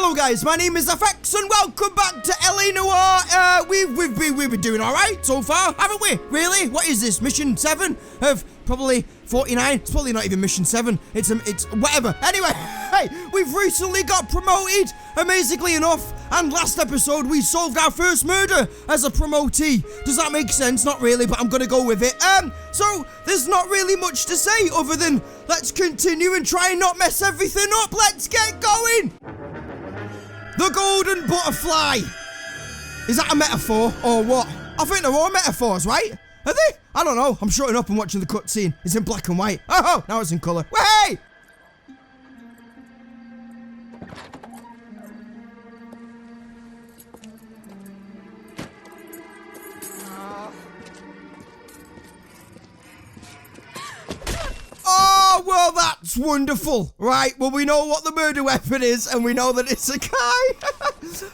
Hello guys, my name is FX and welcome back to LA Noire. We've been doing alright so far, haven't we? Really? What is this? Mission 7 of probably 49? It's probably not even mission 7. It's whatever. Anyway, hey, we've recently got promoted, amazingly enough, and last episode we solved our first murder as a promotee. Does that make sense? Not really, but I'm gonna go with it. So there's not really much to say other than let's continue and try and not mess everything up. Let's get going. The golden butterfly. Is that a metaphor or what? I think they're all metaphors, right? Are they? I don't know. I'm shutting up and watching the cutscene. It's in black and white. Oh, now it's in colour. Hey! Oh, well, that's wonderful. Right, well, we know what the murder weapon is, and we know that it's a guy.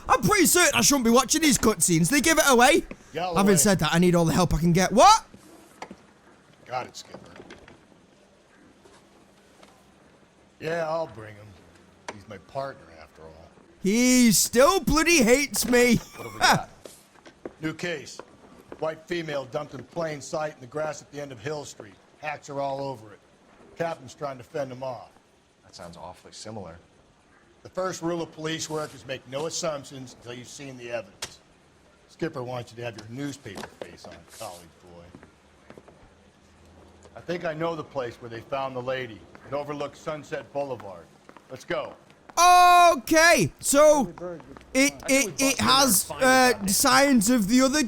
I'm pretty certain I shouldn't be watching these cutscenes. They give it away. Having said that, I need all the help I can get. What? Got it, Skipper. Yeah, I'll bring him. He's my partner, after all. He still bloody hates me. What have we got? New case. White female dumped in plain sight in the grass at the end of Hill Street. Hacks are all over it. Captain's trying to fend him off. That sounds awfully similar. The first rule of police work is make no assumptions until you've seen the evidence. Skipper wants you to have your newspaper face on, college boy. I think I know the place where they found the lady. It overlooks Sunset Boulevard. Let's go. Okay, so it has signs of the other.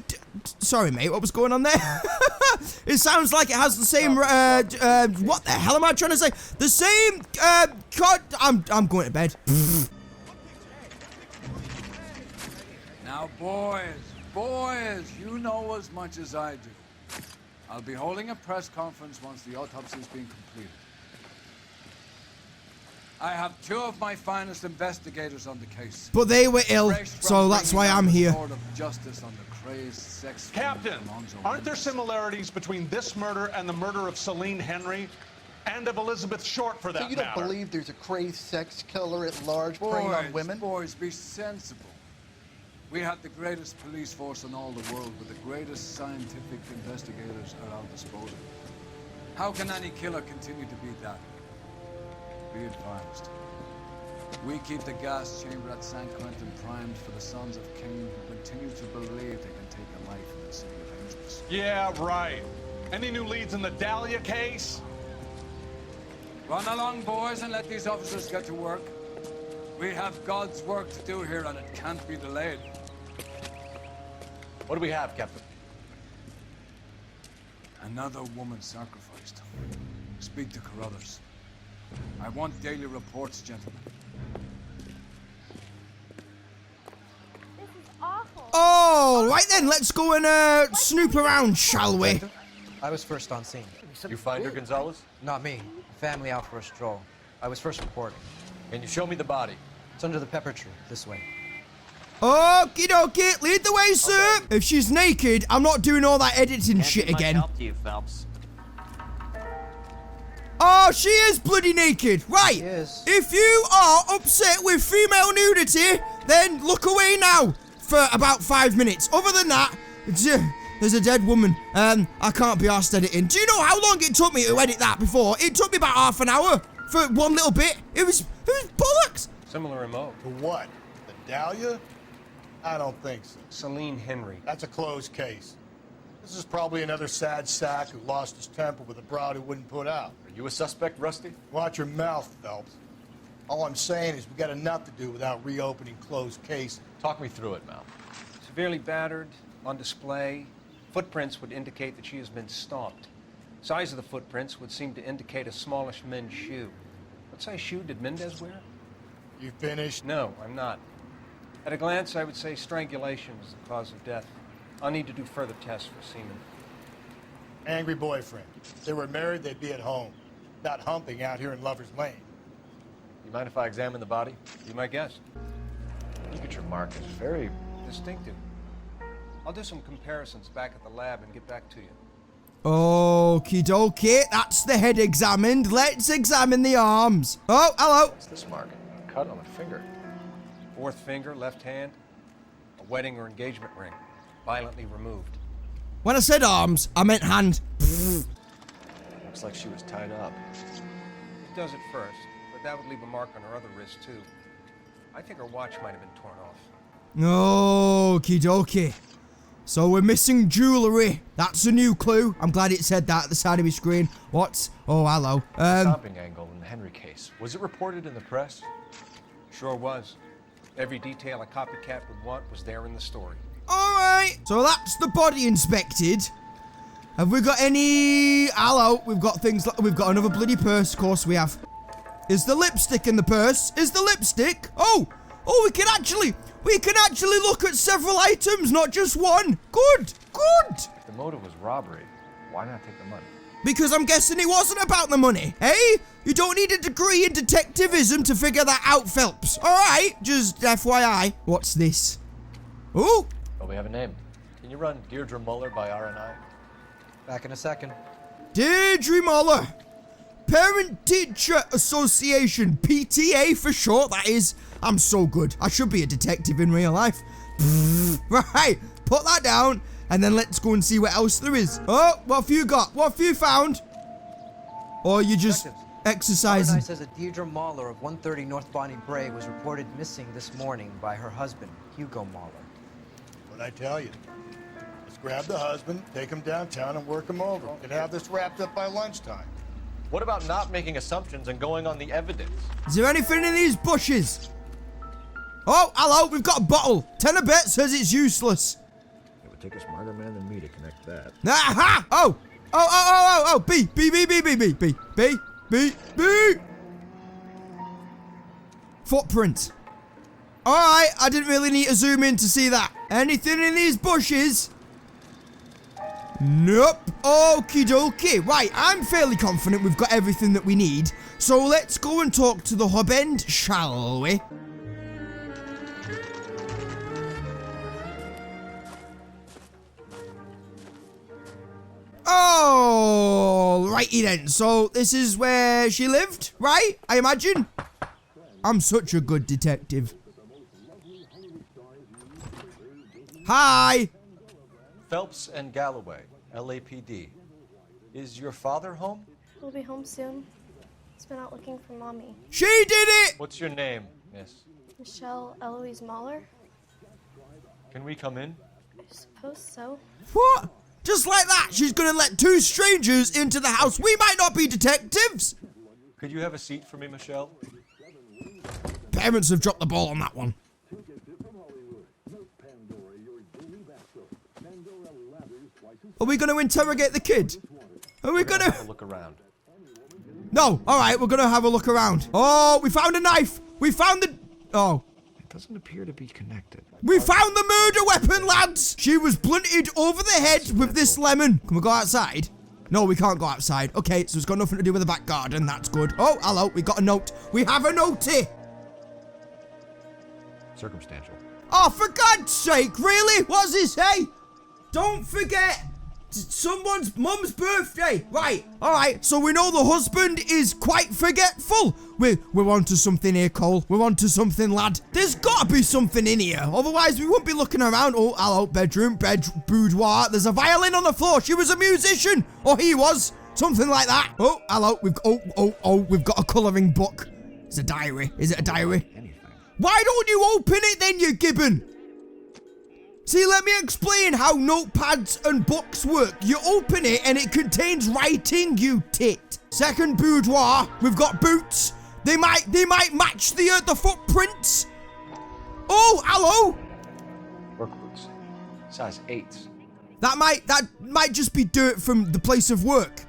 Sorry, mate. What was going on there? It sounds like it has the same. What the hell am I trying to say? The same. I'm going to bed. Now, boys, you know as much as I do. I'll be holding a press conference once the autopsy has been completed. I have two of my finest investigators on the case. But they were ill, so that's why I'm here. Court of justice on the crazed sex Captain, aren't there similarities between this murder and the murder of Celine Henry and of Elizabeth Short, for that matter? So you don't believe there's a crazed sex killer at large preying on women? Boys, be sensible. We have the greatest police force in all the world with the greatest scientific investigators at our disposal. How can any killer continue to be that? Be advised. We keep the gas chamber at San Quentin primed for the sons of Cain who continue to believe they can take a life in the city of angels. Yeah, right. Any new leads in the Dahlia case? Run along, boys, and let these officers get to work. We have God's work to do here, and it can't be delayed. What do we have, Captain? Another woman sacrificed. Speak to Carruthers. I want daily reports, gentlemen. This is awful. Oh, right then, let's go and snoop around, shall we? I was first on scene. You find her, Gonzalez? Not me. Family out for a stroll. I was first reporting. Can you show me the body? It's under the pepper tree, this way. Okie dokie, lead the way, sir. Okay. If she's naked, I'm not doing all that editing shit again. Help to you, Phelps. Oh, she is bloody naked. Right. Yes. If you are upset with female nudity, then look away now for about 5 minutes. Other than that, there's a dead woman. I can't be arsed editing. Do you know how long it took me to edit that before? It took me about half an hour for one little bit. It was bollocks. Similar remote. For what? The Dahlia? I don't think so. Celine Henry. That's a closed case. This is probably another sad sack who lost his temper with a broad who wouldn't put out. Are you a suspect, Rusty? Watch your mouth, Phelps. All I'm saying is we got enough to do without reopening closed cases. Talk me through it, Mal. Severely battered, on display. Footprints would indicate that she has been stalked. Size of the footprints would seem to indicate a smallish men's shoe. What size shoe did Mendez wear? You finished? No, I'm not. At a glance, I would say strangulation was the cause of death. I'll need to do further tests for semen. Angry boyfriend. If they were married, they'd be at home, not humping out here in Lover's Lane. You mind if I examine the body? Be my guest. Look at your markings. Very distinctive. I'll do some comparisons back at the lab and get back to you. Okie dokie, that's the head examined. Let's examine the arms. Oh, hello. What's this mark? Cut on the finger. Fourth finger, left hand, a wedding or engagement ring, violently removed. When I said arms, I meant hand. Looks like she was tied up. It does at first, but that would leave a mark on her other wrist, too. I think her watch might have been torn off. Okie dokie. So we're missing jewellery. That's a new clue. I'm glad it said that at the side of my screen. What? Oh, hello. Stomping angle in the Henry case. Was it reported in the press? Sure was. Every detail a copycat would want was there in the story. Alright. So that's the body inspected. Have we got any... Hello. We've got things like... We've got another bloody purse. Of course we have. Is the lipstick in the purse? Is the lipstick? Oh! Oh, we can actually look at several items, not just one. Good, good. If the motive was robbery, why not take the money? Because I'm guessing it wasn't about the money, eh? You don't need a degree in detectivism to figure that out, Phelps. All right, just FYI. What's this? Ooh. Oh, we have a name. Can you run Deirdre Muller by RNI? Back in a second. Deirdre Muller. Parent Teacher Association, PTA for short, that is. I'm so good. I should be a detective in real life. Right, put that down, and then let's go and see what else there is. Oh, what have you got? What have you found? Or you just exercising? RNI says that Deirdre Mahler of 130 North Bonnie Bray was reported missing this morning by her husband, Hugo Mahler. What'd I tell you? Let's grab the husband, take him downtown, and work him over. We could have this wrapped up by lunchtime. What about not making assumptions and going on the evidence? Is there anything in these bushes? Oh, hello, we've got a bottle. Tenor Bet says it's useless. It would take a smarter man than me to connect that. Aha! Oh, B. Footprint. Alright, I didn't really need to zoom in to see that. Anything in these bushes? Nope. Okie dokie. Right, I'm fairly confident we've got everything that we need. So let's go and talk to the hub end, shall we? Oh, righty then. So this is where she lived, right? I imagine. I'm such a good detective. Hi. Phelps and Galloway, LAPD. Is your father home? He'll be home soon. He's been out looking for Mommy. She did it! What's your name, miss? Michelle Eloise Mahler? Can we come in? I suppose so. What? Just like that, she's gonna let two strangers into the house. We might not be detectives. Could you have a seat for me, Michelle? Parents have dropped the ball on that one. Are we gonna interrogate the kid? Are we gonna... Have a look around. No, alright, we're gonna have a look around. Oh, we found a knife. We found the... Oh. It doesn't appear to be connected. We found the murder weapon, lads! She was blunted over the head with this lemon. Can we go outside? No, we can't go outside. Okay, so it's got nothing to do with the back garden. That's good. Oh, hello, we got a note. We have a note here. Circumstantial. Oh, for God's sake, really? What does it say? Don't forget someone's mum's birthday. Right, alright, so we know the husband is quite forgetful. We're onto something here, Cole. We're onto something, lad. There's gotta be something in here. Otherwise, we won't be looking around. Oh, hello, bedroom, boudoir. There's a violin on the floor. She was a musician. Or he was. Something like that. Oh, hello. We've got a colouring book. It's a diary. Is it a diary? Anything. Why don't you open it then, you gibbon? See, let me explain how notepads and books work. You open it and it contains writing, you tit. Second boudoir, we've got boots. They might match the footprints. Oh, hello. Work boots. Size 8s. That might just be dirt from the place of work.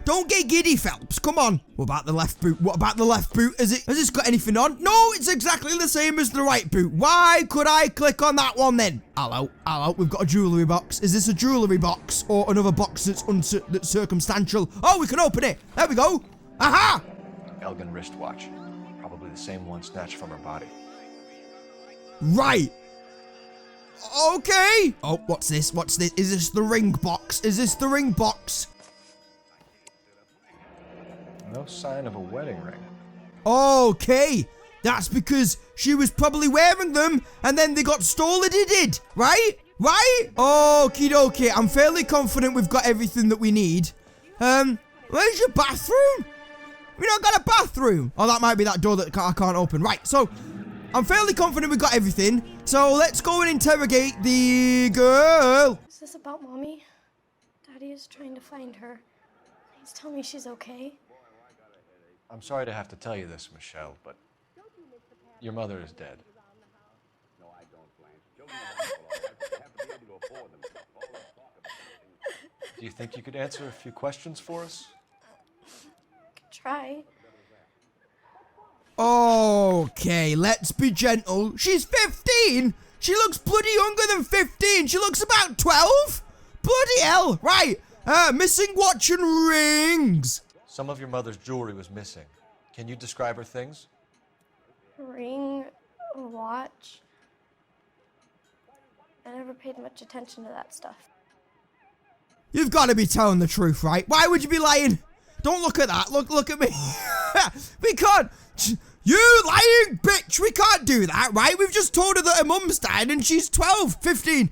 Don't get giddy, Phelps. Come on. What about the left boot? What about the left boot? Has this got anything on? No, it's exactly the same as the right boot. Why could I click on that one then? Hello. We've got a jewellery box. Is this a jewellery box or another box that's circumstantial? Oh, we can open it. There we go. Aha! Elgin wristwatch. Probably the same one snatched from her body. Right. Okay. Oh, what's this? What's this? Is this the ring box? Is this the ring box? No sign of a wedding ring. Okay. That's because she was probably wearing them and then they got stolen, right? Right? Okie dokie. I'm fairly confident we've got everything that we need. Where's your bathroom? We not got a bathroom. Oh, that might be that door that I can't open. Right, so I'm fairly confident we've got everything. So let's go and interrogate the girl. Is this about Mommy? Daddy is trying to find her. Please tell me she's okay. I'm sorry to have to tell you this, Michelle, but your mother is dead. Do you think you could answer a few questions for us? Try. Okay, let's be gentle. She's 15. She looks bloody younger than 15. She looks about 12. Bloody hell. Right. Missing watch and rings. Some of your mother's jewelry was missing. Can you describe her things? Ring, a watch. I never paid much attention to that stuff. You've got to be telling the truth, right? Why would you be lying? Don't look at that. Look at me. We can't. You lying bitch. We can't do that, right? We've just told her that her mum's died and she's 12, 15.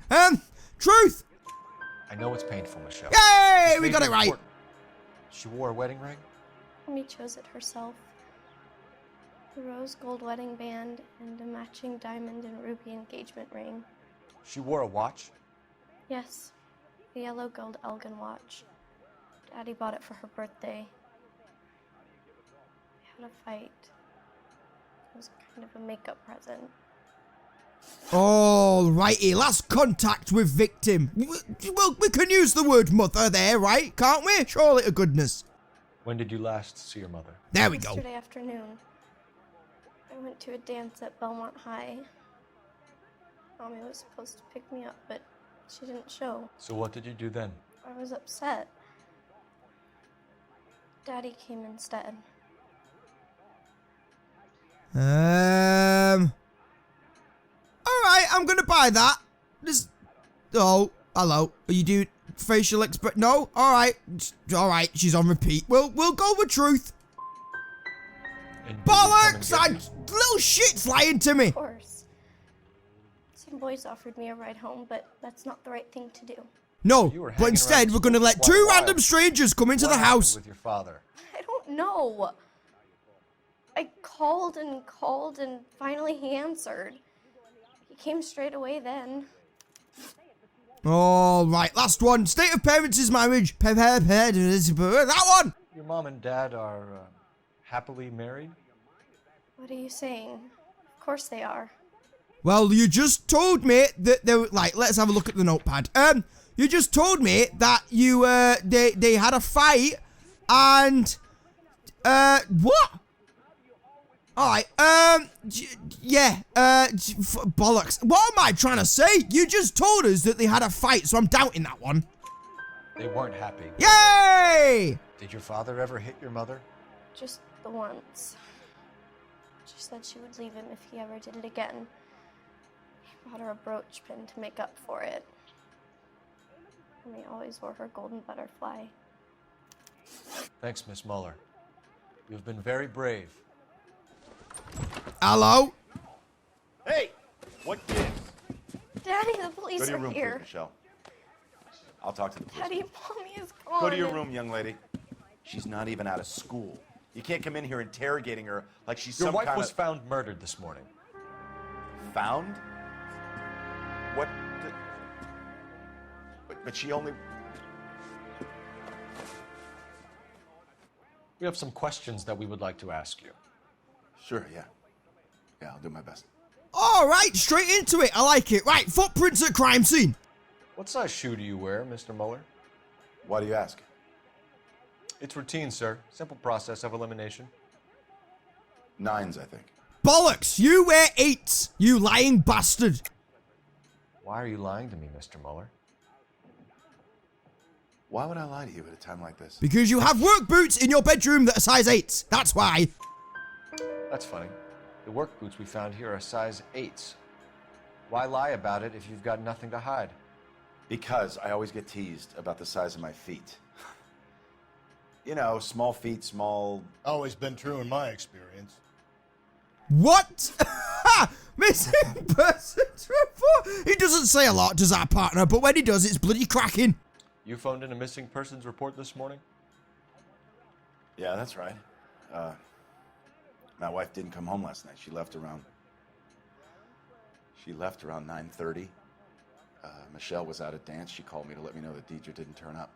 Truth. I know it's painful, Michelle. Yay! We got it right. She wore a wedding ring? Mommy chose it herself. The rose gold wedding band and a matching diamond and ruby engagement ring. She wore a watch? Yes, the yellow gold Elgin watch. Daddy bought it for her birthday. We had a fight. It was kind of a makeup present. Alrighty, last contact with victim. Well, we can use the word mother there, right? Can't we? Surely to goodness. When did you last see your mother? There we go. Yesterday afternoon. I went to a dance at Belmont High. Mommy was supposed to pick me up, but she didn't show. So what did you do then? I was upset. Daddy came instead. Alright, I'm gonna buy that. Oh, hello. Are you doing facial express? No? Alright. Alright, she's on repeat. We'll go with truth. Bollocks! Little shit's lying to me. Of course. Some boys offered me a ride home, but that's not the right thing to do. No, but instead we're gonna let two random strangers come into the house. With your father? I don't know. I called and finally he answered. He came straight away then. Alright, last one. State of parents' marriage. That one! Your mom and dad are happily married? What are you saying? Of course they are. Well, you just told me that they were, like, let's have a look at the notepad. You just told me that you, they had a fight and, what? Alright, yeah, bollocks. What am I trying to say? You just told us that they had a fight, so I'm doubting that one. They weren't happy. Yay! Did your father ever hit your mother? Just the once. She said she would leave him if he ever did it again. He bought her a brooch pin to make up for it. And they always wore her golden butterfly. Thanks, Miss Muller. You've been very brave. Hello? Hey! What gives? Daddy, the police Go to your are room, here. please, Michelle. I'll talk to the police. Daddy, Mommy is gone. Go to your room, young lady. She's not even out of school. You can't come in here interrogating her like she's Your some wife kind was of... found murdered this morning. Found? What? But she only... We have some questions that we would like to ask you. Sure, yeah. Yeah, I'll do my best. Alright, straight into it. I like it. Right, footprints at crime scene. What size shoe do you wear, Mr. Muller? Why do you ask? It's routine, sir. Simple process of elimination. 9s, I think. Bollocks! You wear 8s, you lying bastard. Why are you lying to me, Mr. Muller? Why would I lie to you at a time like this? Because you have work boots in your bedroom that are size 8s. That's why. That's funny. The work boots we found here are size 8s. Why lie about it if you've got nothing to hide? Because I always get teased about the size of my feet. You know, small feet, small... Always been true in my experience. What? Missing persons report. He doesn't say a lot, does our partner, but when he does, it's bloody cracking. You phoned in a missing persons report this morning? Yeah, that's right. My wife didn't come home last night. She left around 9:30. Michelle was out at dance. She called me to let me know that Deidre didn't turn up.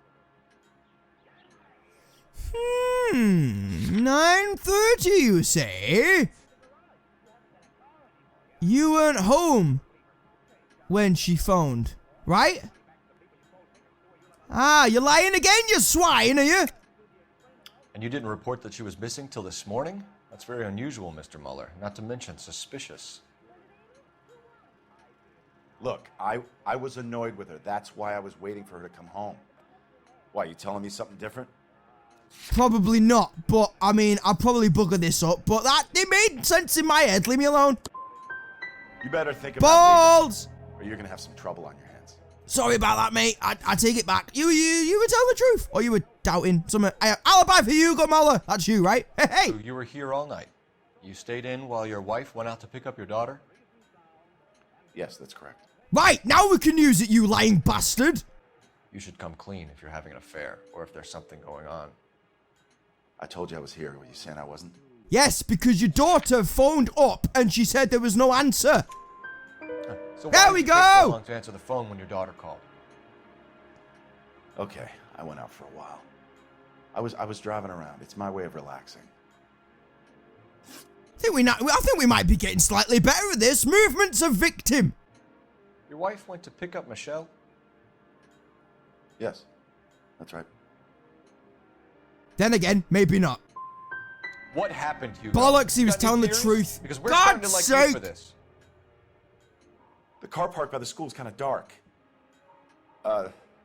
9:30, you say? You weren't home when she phoned, right? Ah, you're lying again, you swine, are you? And you didn't report that she was missing till this morning? That's very unusual, Mr. Mueller. Not to mention suspicious. Look, I was annoyed with her. That's why I was waiting for her to come home. Why, you telling me something different? Probably not, but I mean, I'll probably bugger this up, but it made sense in my head. Leave me alone. You better think about Balls! leaving, or you're gonna have some trouble on your hands. Sorry about that, mate. I take it back. You were telling the truth, or you were doubting something. Alibi for Hugo Mueller. That's you, right? Hey. So you were here all night. You stayed in while your wife went out to pick up your daughter? Yes, that's correct. Right, now we can use it, you lying bastard. You should come clean if you're having an affair, or if there's something going on. I told you I was here. Were you saying I wasn't? Yes, because your daughter phoned up and she said there was no answer. So there why we did it take so go. long to answer the phone when your daughter called? Okay, I went out for a while. I was driving around. It's my way of relaxing. I think we might be getting slightly better at this. Movements of victim. Your wife went to pick up Michelle? Yes, that's right. Then again, maybe not. What happened, Hugo? Bollocks, he was Got any telling the theories? truth. Because we're starting to God's like you sake. for this. The car parked by the school is kind of dark.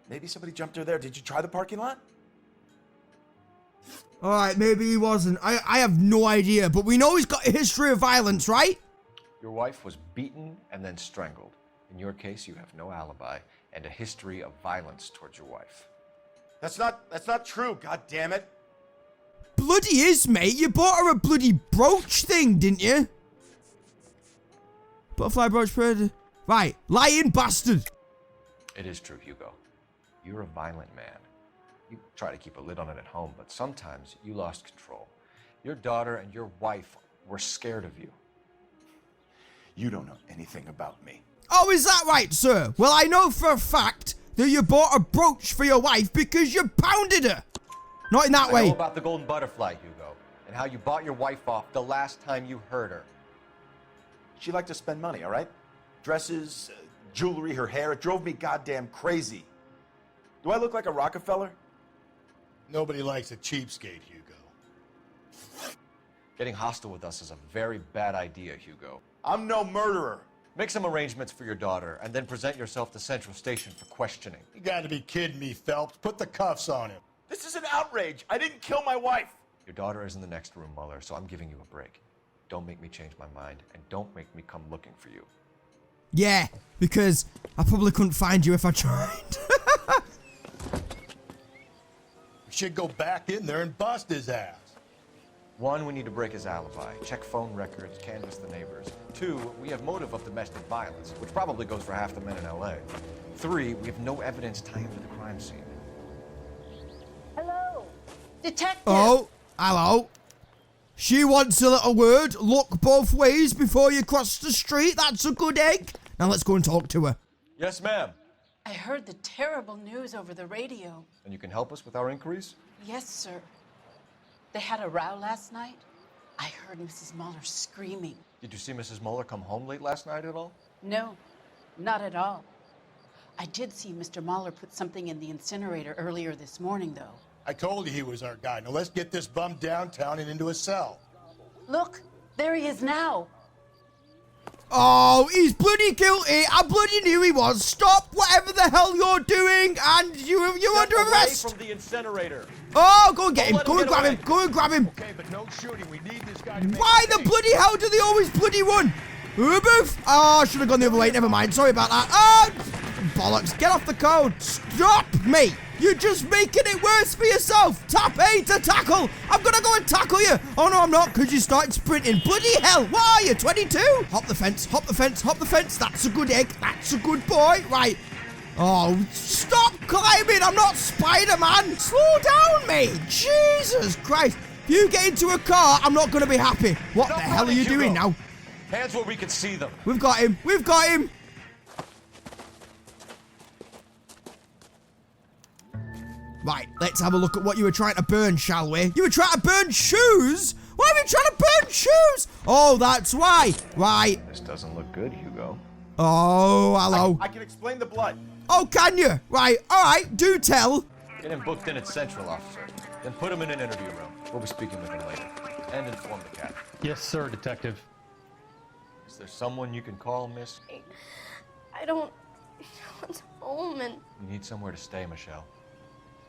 Maybe somebody jumped her there. Did you try the parking lot? All right, maybe he wasn't. I have no idea, but we know he's got a history of violence, right? Your wife was beaten and then strangled. In your case, you have no alibi and a history of violence towards your wife. That's not true. God damn it. Bloody is, mate. You bought her a bloody brooch thing, didn't you? Butterfly brooch bird. Right, lying bastard. It is true, Hugo. You're a violent man. You try to keep a lid on it at home, but sometimes you lost control. Your daughter and your wife were scared of you. You don't know anything about me. Oh, is that right, sir? Well, I know for a fact that you bought a brooch for your wife because you pounded her. Not in that way. I know about the golden butterfly, Hugo, and how you bought your wife off the last time you heard her. She liked to spend money, all right? Dresses, jewelry, her hair. It drove me goddamn crazy. Do I look like a Rockefeller? Nobody likes a cheapskate, Hugo. Getting hostile with us is a very bad idea, Hugo. I'm no murderer. Make some arrangements for your daughter, and then present yourself to Central Station for questioning. You gotta be kidding me, Phelps. Put the cuffs on him. This is an outrage. I didn't kill my wife. Your daughter is in the next room, Mueller, so I'm giving you a break. Don't make me change my mind, and don't make me come looking for you. Yeah, because I probably couldn't find you if I tried. We should go back in there and bust his ass. 1, we need to break his alibi. Check phone records, canvass the neighbors. 2, we have motive of domestic violence, which probably goes for half the men in LA. 3, we have no evidence tying him to the crime scene. Hello, detective. Oh, hello. She wants a little word. Look both ways before you cross the street. That's a good egg. Now let's go and talk to her. Yes, ma'am. I heard the terrible news over the radio. And you can help us with our inquiries? Yes, sir. They had a row last night. I heard Mrs. Mueller screaming. Did you see Mrs. Mueller come home late last night at all? No, not at all. I did see Mr. Mueller put something in the incinerator earlier this morning, though. I told you he was our guy. Now let's get this bum downtown and into a cell. Look, there he is now. Oh, he's bloody guilty. I bloody knew he was. Stop whatever the hell you're doing, and you're under arrest. Away from the incinerator. Oh, go and get him. Go and grab him. Go and grab him. Okay, but no shooting. We need this guy to make Why the bloody hell do they always bloody run? Boof. Oh, I should have gone the other way. Never mind. Sorry about that. Oh, bollocks. Get off the cone. Stop me. You're just making it worse for yourself. Tap A to tackle. I'm gonna go and tackle you. Oh no, I'm not, because you started sprinting. Bloody hell. What are you, 22? Hop the fence, hop the fence, hop the fence. That's a good egg. That's a good boy. Right. Oh, stop climbing. I'm not Spider-Man. Slow down, mate. Jesus Christ. If you get into a car, I'm not going to be happy. What the hell are you doing now? Hands where we can see them. We've got him. We've got him. Right, let's have a look at what you were trying to burn, shall we? You were trying to burn shoes? Why were you trying to burn shoes? Oh, that's why. Right. This doesn't look good, Hugo. Oh, hello. I can explain the blood. Oh, can you? Right, all right, do tell. Get him booked in at Central, officer. Then put him in an interview room. We'll be speaking with him later. And inform the captain. Yes, sir, Detective. Is there someone you can call, miss? I don't want home, and You need somewhere to stay, Michelle.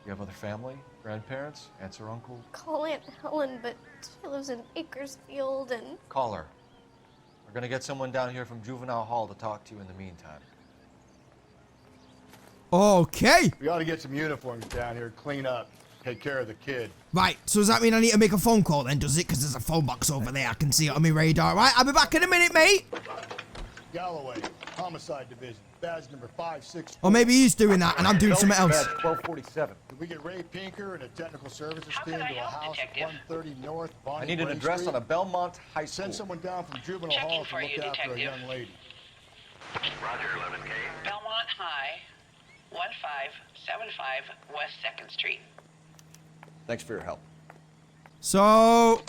You have other family? Grandparents? Aunts or uncles? call Aunt Helen, but she lives in Bakersfield, and Call her. We're gonna get someone down here from Juvenile Hall to talk to you in the meantime. Okay. We ought to get some uniforms down here, clean up, take care of the kid. Right, so does that mean I need to make a phone call then, does it? Because there's a phone box over there. I can see it on my radar. Right, I'll be back in a minute, mate. Galloway, Homicide Division, badge number 564. Or maybe he's doing that and I'm doing something else. Badge 1247. Can we get Ray Pinker and a technical services team to a house at 130 North Bonnie I need an Bray address Street? on a Belmont High School. Send someone down from Juvenile Hall to look after a young lady. Roger, 11K. Belmont High, 1575 West 2nd Street. Thanks for your help. So,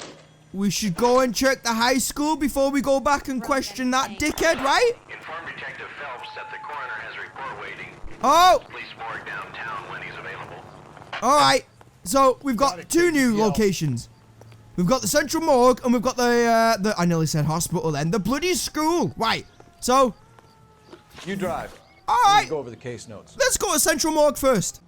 we should go and check the high school before we go back and question that dickhead, right? Inform Detective Phelps that the coroner has a report waiting. Oh! Police morgue downtown when he's available. Alright, so we've got two new locations. We've got the Central Morgue and we've got the I nearly said hospital then, the bloody school. Right, so... You drive. Alright. Go over the case notes. Let's go to Central Morgue first.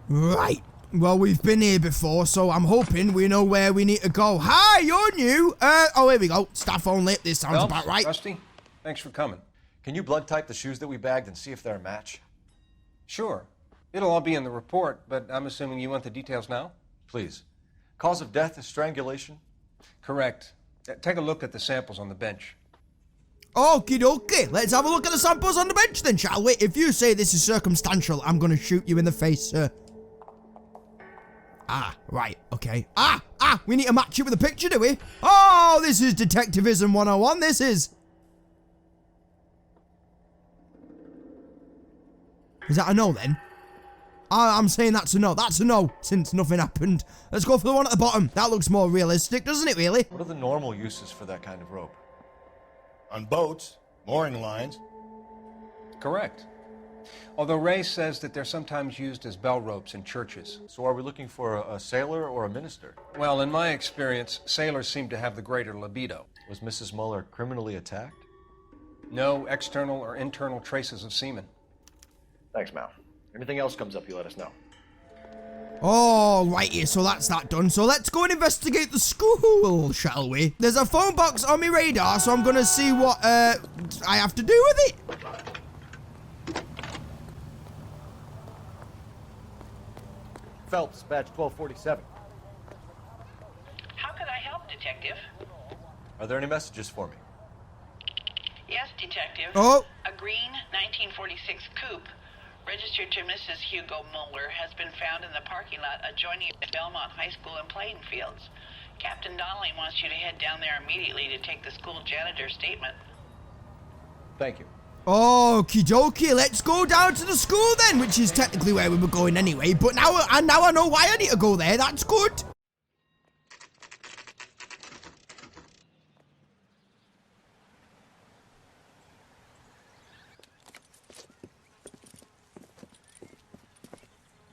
Right. Well, we've been here before, so I'm hoping we know where we need to go. Hi, you're new. Oh, here we go. Staff only. This sounds Phelps, about right. Rusty, thanks for coming. Can you blood type the shoes that we bagged and see if they're a match? Sure. It'll all be in the report, but I'm assuming you want the details now? Please. Cause of death is strangulation? Correct. Take a look at the samples on the bench. Okie dokie. Let's have a look at the samples on the bench then, shall we? If you say this is circumstantial, I'm gonna shoot you in the face, sir. Ah, right, okay. We need to match it with a picture, do we? Oh, this is Detectivism 101, this is. Is that a no then? I'm saying that's a no. That's a no, since nothing happened. Let's go for the one at the bottom. That looks more realistic, doesn't it, really? What are the normal uses for that kind of rope? On boats, mooring lines. Correct. Although Ray says that they're sometimes used as bell ropes in churches. So are we looking for a sailor or a minister? Well, in my experience, sailors seem to have the greater libido. Was Mrs. Muller criminally attacked? No external or internal traces of semen. Thanks, Mal. Anything else comes up, you let us know. All righty, so that's that done. So let's go and investigate the school, shall we? There's a phone box on my radar, so I'm gonna see what I have to do with it. Phelps, badge 1247. How can I help, Detective? Are there any messages for me? Yes, Detective. Oh. A green 1946 coupe registered to Mrs. Hugo Muller has been found in the parking lot adjoining Belmont High School in Plainfields. Captain Donnelly wants you to head down there immediately to take the school janitor's statement. Thank you. Okie dokie, let's go down to the school then, which is technically where we were going anyway, but now I know why I need to go there, that's good.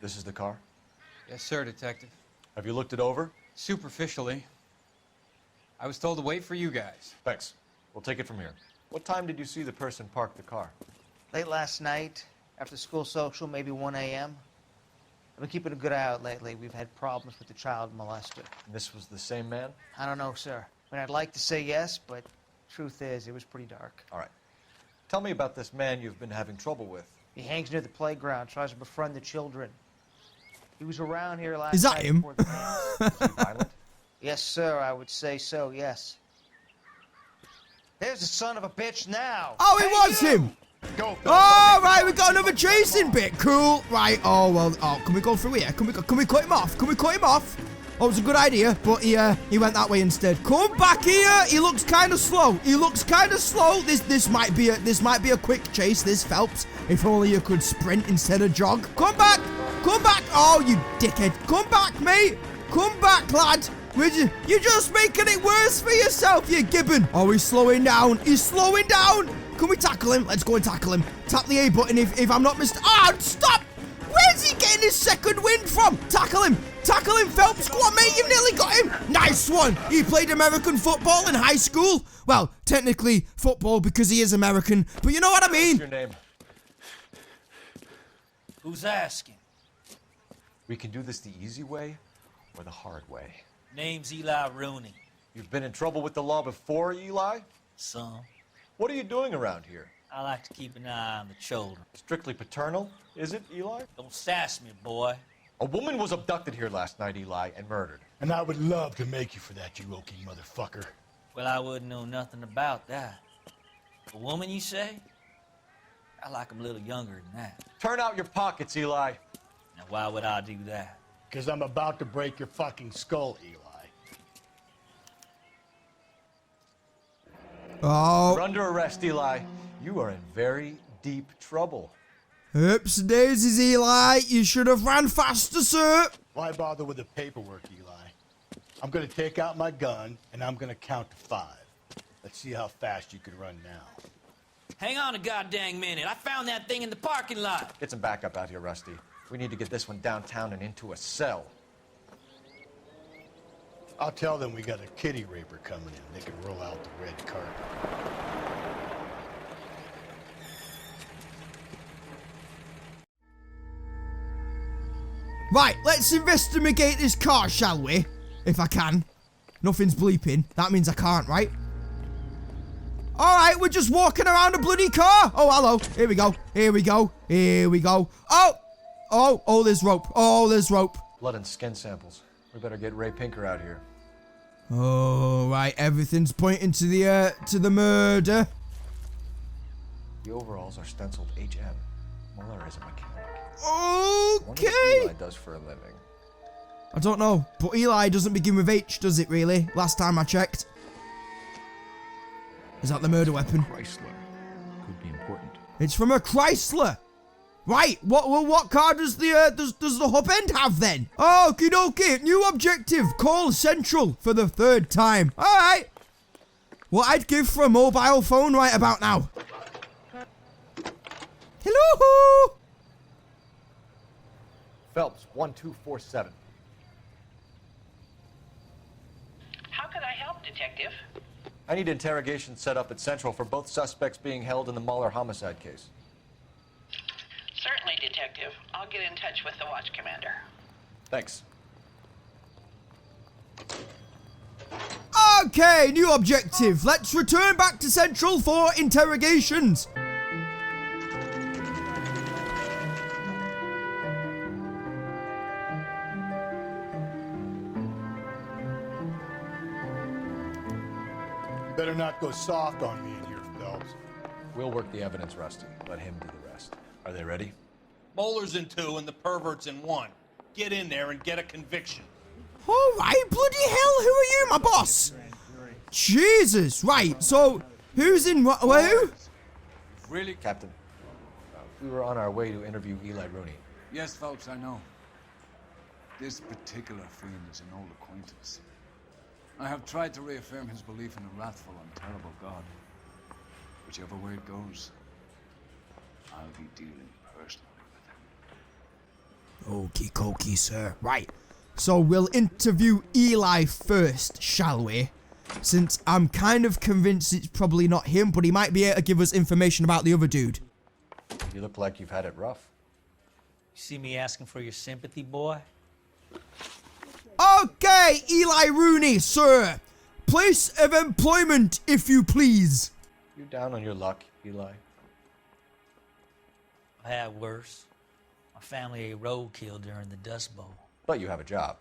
This is the car? Yes, sir, Detective. Have you looked it over? Superficially. I was told to wait for you guys. Thanks. We'll take it from here. What time did you see the person park the car? Late last night, after school social, maybe 1 a.m. I've been keeping a good eye out lately. We've had problems with the child molester. And this was the same man? I don't know, sir. I mean, I'd like to say yes, but truth is, it was pretty dark. All right. Tell me about this man you've been having trouble with. He hangs near the playground, tries to befriend the children. He was around here last Is that night him? before the dance. Is he violent? Yes, sir, I would say so, yes. There's the son of a bitch now. Oh, it was him. Go, Phil. Oh, right, we got another chasing bit. Cool. Right. Oh, well. Oh, can we go through here? Can we cut him off? Can we cut him off? Oh, it was a good idea, but he went that way instead. Come back here. He looks kind of slow. He looks kind of slow. This might be a quick chase. This Phelps. If only you could sprint instead of jog. Come back. Come back. Oh, you dickhead. Come back, mate. Come back, lad. You're just making it worse for yourself, you gibbon. Oh, he's slowing down. He's slowing down. Can we tackle him? Let's go and tackle him. Tap the A button if I'm not mistaken. Oh, stop. Where's he getting his second wind from? Tackle him. Tackle him, Phelps. Go on, mate. You've nearly got him. Nice one. He played American football in high school. Well, technically football because he is American, but you know what I mean. What's your name? Who's asking? We can do this the easy way or the hard way. Name's Eli Rooney. You've been in trouble with the law before, Eli? Some. What are you doing around here? I like to keep an eye on the children. Strictly paternal, is it, Eli? Don't sass me, boy. A woman was abducted here last night, Eli, and murdered. And I would love to make you for that, you Okie motherfucker. Well, I wouldn't know nothing about that. A woman, you say? I like 'em a little younger than that. Turn out your pockets, Eli. Now, why would I do that? Because I'm about to break your fucking skull, Eli. Oh. You're under arrest, Eli. You are in very deep trouble. Oops, daisies, Eli. You should have ran faster, sir. Why bother with the paperwork, Eli? I'm gonna take out my gun, and I'm gonna count to 5. Let's see how fast you can run now. Hang on a goddamn minute. I found that thing in the parking lot. Get some backup out here, Rusty. We need to get this one downtown and into a cell. I'll tell them we got a kitty raper coming in. They can roll out the red carpet. Right, let's investigate this car, shall we? If I can. Nothing's bleeping. That means I can't, right? Alright, we're just walking around a bloody car. Oh, hello. Here we go. Here we go. Here we go. Oh! Oh, there's rope. Oh, there's rope. Blood and skin samples. We better get Ray Pinker out here. Oh, right. Everything's pointing to the murder. The overalls are stenciled HM. Muller is a mechanic. Okay. What Eli does for a living? I don't know, but Eli doesn't begin with H, does it really? Last time I checked. Is that the murder weapon? Chrysler. Could be important. It's from a Chrysler. Right, what car does the hub end have then? Okie dokie, new objective, call Central for the 3rd time. Alright. What I'd give for a mobile phone right about now. Hello? Phelps, 1247. How could I help, Detective? I need interrogation set up at Central for both suspects being held in the Muller homicide case. Certainly, Detective. I'll get in touch with the watch commander. Thanks. Okay, new objective. Let's return back to Central for interrogations. You better not go soft on me in here, Phelps. We'll work the evidence, Rusty. Let him do the rest. Are they ready? Bowler's in 2 and the pervert's in 1. Get in there and get a conviction. All right, bloody hell, who are you, my boss? Jesus, right, so who's in what? Who? Really? Captain, we were on our way to interview Eli Rooney. Yes, Phelps, I know. This particular fiend is an old acquaintance. I have tried to reaffirm his belief in a wrathful and terrible God. Whichever way it goes, I'll be dealing personally with him. Okie dokie, sir. Right, so we'll interview Eli first, shall we? Since I'm kind of convinced it's probably not him, but he might be able to give us information about the other dude. You look like you've had it rough. See me asking for your sympathy, boy? Okay, Eli Rooney, sir. Place of employment, if you please. You down on your luck, Eli? I had worse. My family ate roadkill during the Dust Bowl. But you have a job.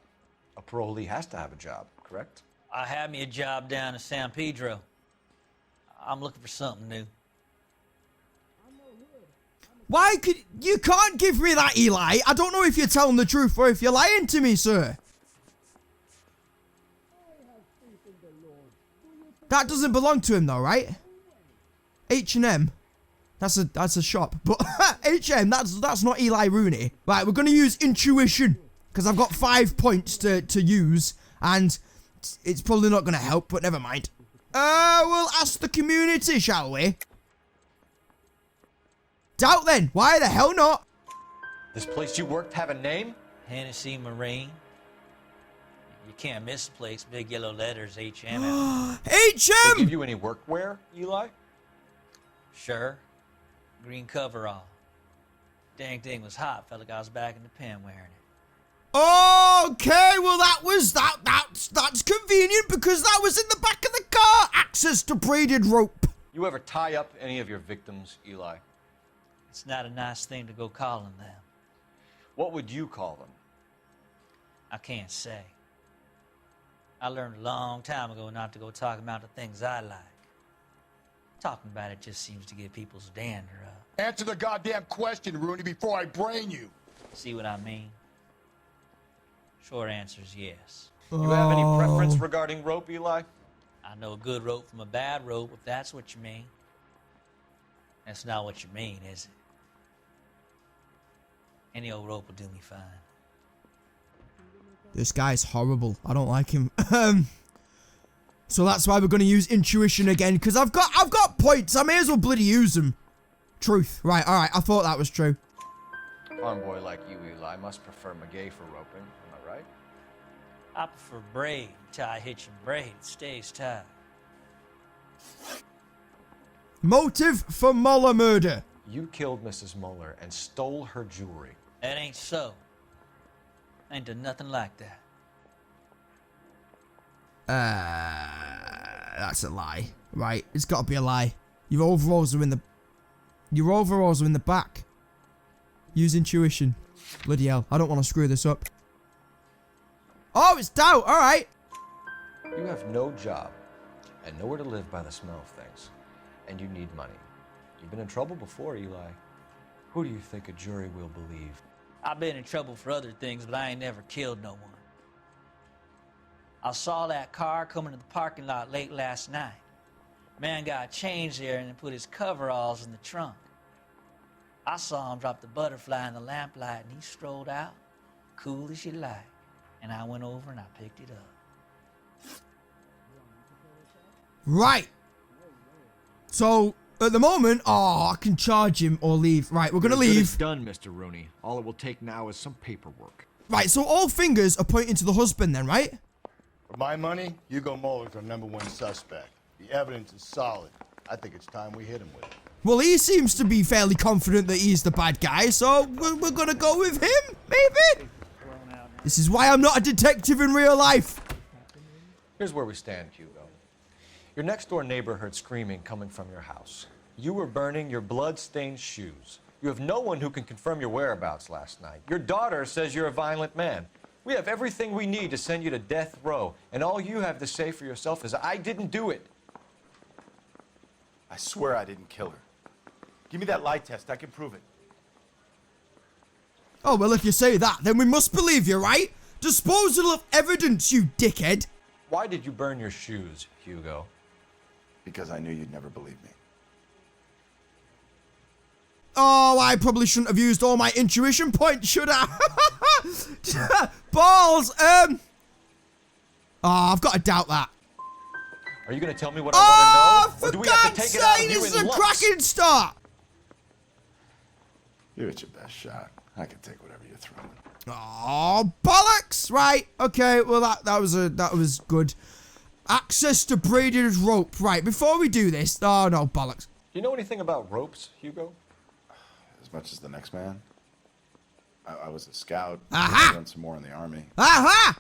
A parolee has to have a job, correct? I had me a job down in San Pedro. I'm looking for something new. Why could you can't give me that, Eli? I don't know if you're telling the truth or if you're lying to me, sir. That doesn't belong to him though, right? H&M. That's a shop. But H&M, that's not Eli Rooney. Right, we're gonna use intuition. Because I've got 5 points to use. And it's probably not gonna help, but never mind. We'll ask the community, shall we? Doubt then. Why the hell not? This place you worked have a name? Hennessy Marine. You can't miss the place. Big yellow letters, H&M. H&M! They give you any workwear, Eli? Sure. Green coverall. Dang thing was hot. Felt like I was back in the pen wearing it. Okay, well that's convenient because that was in the back of the car. Access to braided rope. You ever tie up any of your victims, Eli? It's not a nice thing to go calling them. What would you call them? I can't say. I learned a long time ago not to go talking about the things I like. Talking about it just seems to get people's dander up. Answer the goddamn question, Rooney, before I brain you. See what I mean? Short answer is yes. You have any preference regarding rope, Eli? I know a good rope from a bad rope, if that's what you mean. That's not what you mean, is it? Any old rope will do me fine. This guy's horrible. I don't like him. So that's why we're going to use intuition again, because I've got points. I may as well bloody use them. Truth. Right, alright. I thought that was true. Farm boy like you, Eli, must prefer McGay for roping. Am I right? I prefer braid. Tie, hitch, and braid. It stays tight. Motive for Muller murder. You killed Mrs. Muller and stole her jewelry. That ain't so. I ain't done nothing like that. That's a lie. Right, it's got to be a lie. Your overalls are in the back. Use intuition. Bloody hell, I don't want to screw this up. Oh, it's doubt, alright. You have no job and nowhere to live by the smell of things. And you need money. You've been in trouble before, Eli. Who do you think a jury will believe? I've been in trouble for other things, but I ain't never killed no one. I saw that car coming to the parking lot late last night. Man got changed there and then put his coveralls in the trunk. I saw him drop the butterfly in the lamplight and he strolled out, cool as you like. And I went over and I picked it up. Right. So, at the moment, I can charge him or leave. Right, we're going to leave. It's done, Mr. Rooney. All it will take now is some paperwork. Right, so all fingers are pointing to the husband then, right? For my money, Hugo Muller's our #1 suspect. The evidence is solid. I think it's time we hit him with it. Well, he seems to be fairly confident that he's the bad guy, so we're going to go with him, maybe? This is why I'm not a detective in real life. Here's where we stand, Hugo. Your next-door neighbor heard screaming coming from your house. You were burning your blood-stained shoes. You have no one who can confirm your whereabouts last night. Your daughter says you're a violent man. We have everything we need to send you to death row, and all you have to say for yourself is, I didn't do it. I swear I didn't kill her. Give me that lie test. I can prove it. Oh, well, if you say that, then we must believe you, right? Disposal of evidence, you dickhead. Why did you burn your shoes, Hugo? Because I knew you'd never believe me. Oh, I probably shouldn't have used all my intuition points, should I? Balls, Oh, I've got to doubt that. Are you going to tell me what I want to know? Or do we have to take it out of you this is in a lumps? cracking start. Give it your best shot. I can take whatever you throw. Oh, bollocks! Right, okay, well that was good. Access to braided rope. Right, before we do this, oh no, bollocks. Do you know anything about ropes, Hugo? As much as the next man. I was a scout. Aha! I done some more in the army. Aha!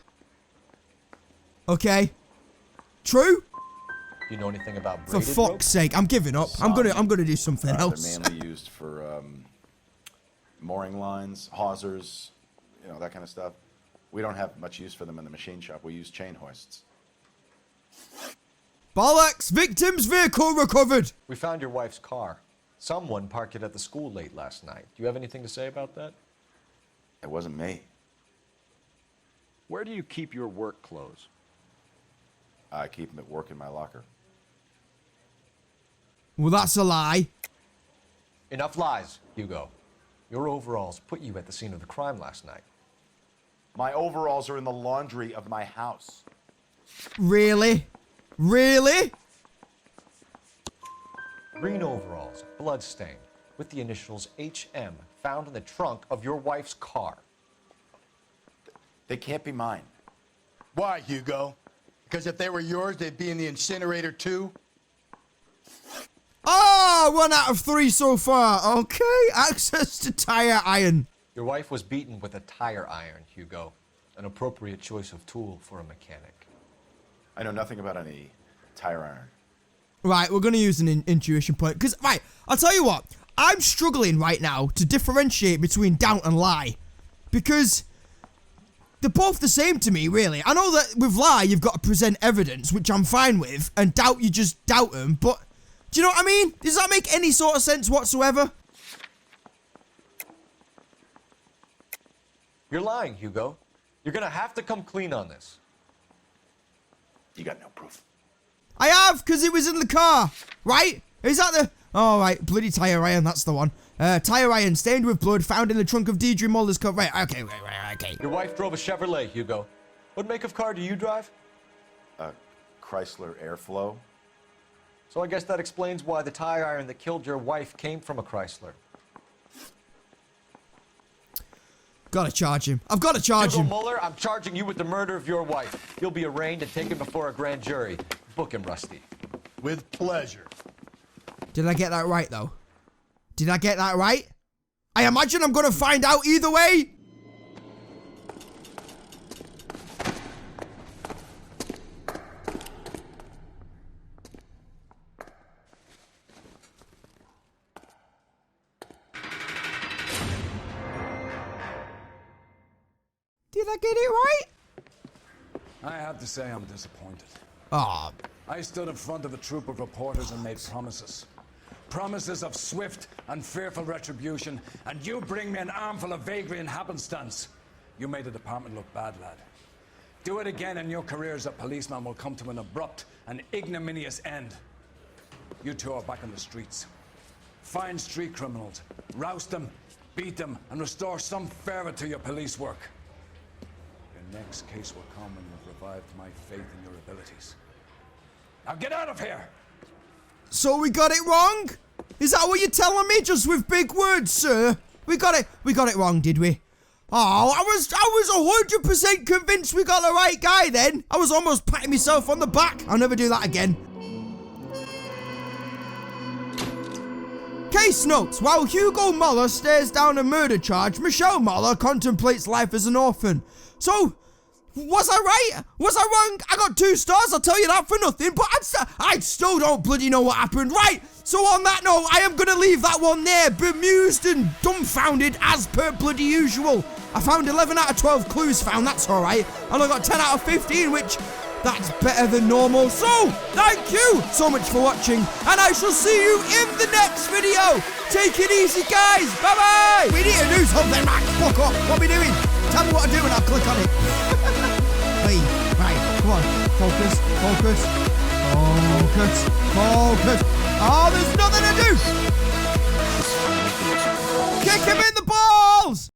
Okay. True? Do you know anything about For braided fuck's rope? sake, I'm giving up. I'm gonna do something else. They're mainly used for mooring lines, hawsers, you know, that kind of stuff. We don't have much use for them in the machine shop. We use chain hoists. Bollocks! Victim's vehicle recovered! We found your wife's car. Someone parked it at the school late last night. Do you have anything to say about that? It wasn't me. Where do you keep your work clothes? I keep them at work in my locker. Well, that's a lie. Enough lies, Hugo. Your overalls put you at the scene of the crime last night. My overalls are in the laundry of my house. Really? Really? Green overalls, blood-stained, with the initials HM found in the trunk of your wife's car. They can't be mine. Why, Hugo? Because if they were yours, they'd be in the incinerator too? Oh, 1 out of 3 so far. Okay, access to tire iron. Your wife was beaten with a tire iron, Hugo. An appropriate choice of tool for a mechanic. I know nothing about any tire iron. Right, we're going to use an intuition point. Because, right, I'll tell you what. I'm struggling right now to differentiate between doubt and lie. Because they're both the same to me, really. I know that with lie, you've got to present evidence, which I'm fine with. And doubt, you just doubt them. But, do you know what I mean? Does that make any sort of sense whatsoever? You're lying, Hugo. You're gonna have to come clean on this. You got no proof. I have, because it was in the car. Right? Is that the... Oh, right. Bloody tire iron, that's the one. Tire iron stained with blood found in the trunk of Deirdre Mulder's car. Right, okay, okay. Your wife drove a Chevrolet, Hugo. What make of car do you drive? A Chrysler Airflow. So I guess that explains why the tire iron that killed your wife came from a Chrysler. Gotta charge him. I've gotta charge Hugo him. Muller, I'm charging you with the murder of your wife. You'll be arraigned and taken before a grand jury. Book him, Rusty. With pleasure. Did I get that right, though? Did I get that right? I imagine I'm gonna find out either way. Did I get it right? I have to say I'm disappointed. Ah. I stood in front of a troop of reporters and made promises. Promises of swift and fearful retribution, and you bring me an armful of vagary and happenstance. You made the department look bad, lad. Do it again and your career as a policeman will come to an abrupt and ignominious end. You two are back on the streets. Find street criminals, roust them, beat them, and restore some fervor to your police work. Your next case will come when you've revived my faith in your abilities. Now get out of here! So we got it wrong? Is that what you're telling me? Just with big words, sir? We got it wrong, did we? Oh, I was 100% convinced we got the right guy then. I was almost patting myself on the back. I'll never do that again. Case notes. While Hugo Muller stares down a murder charge, Michelle Muller contemplates life as an orphan. So, was I right? Was I wrong? I got 2 stars, I'll tell you that for nothing, but I still don't bloody know what happened. Right, so on that note, I am going to leave that one there, bemused and dumbfounded as per bloody usual. I found 11 out of 12 clues found, that's alright. And I got 10 out of 15, which, that's better than normal. So, thank you so much for watching, and I shall see you in the next video. Take it easy, guys. Bye-bye. We need to do something, Max. Fuck up. What are we doing? Tell me what to do and I'll click on it. Hey, right, come on. Focus, focus, focus, focus. Oh, there's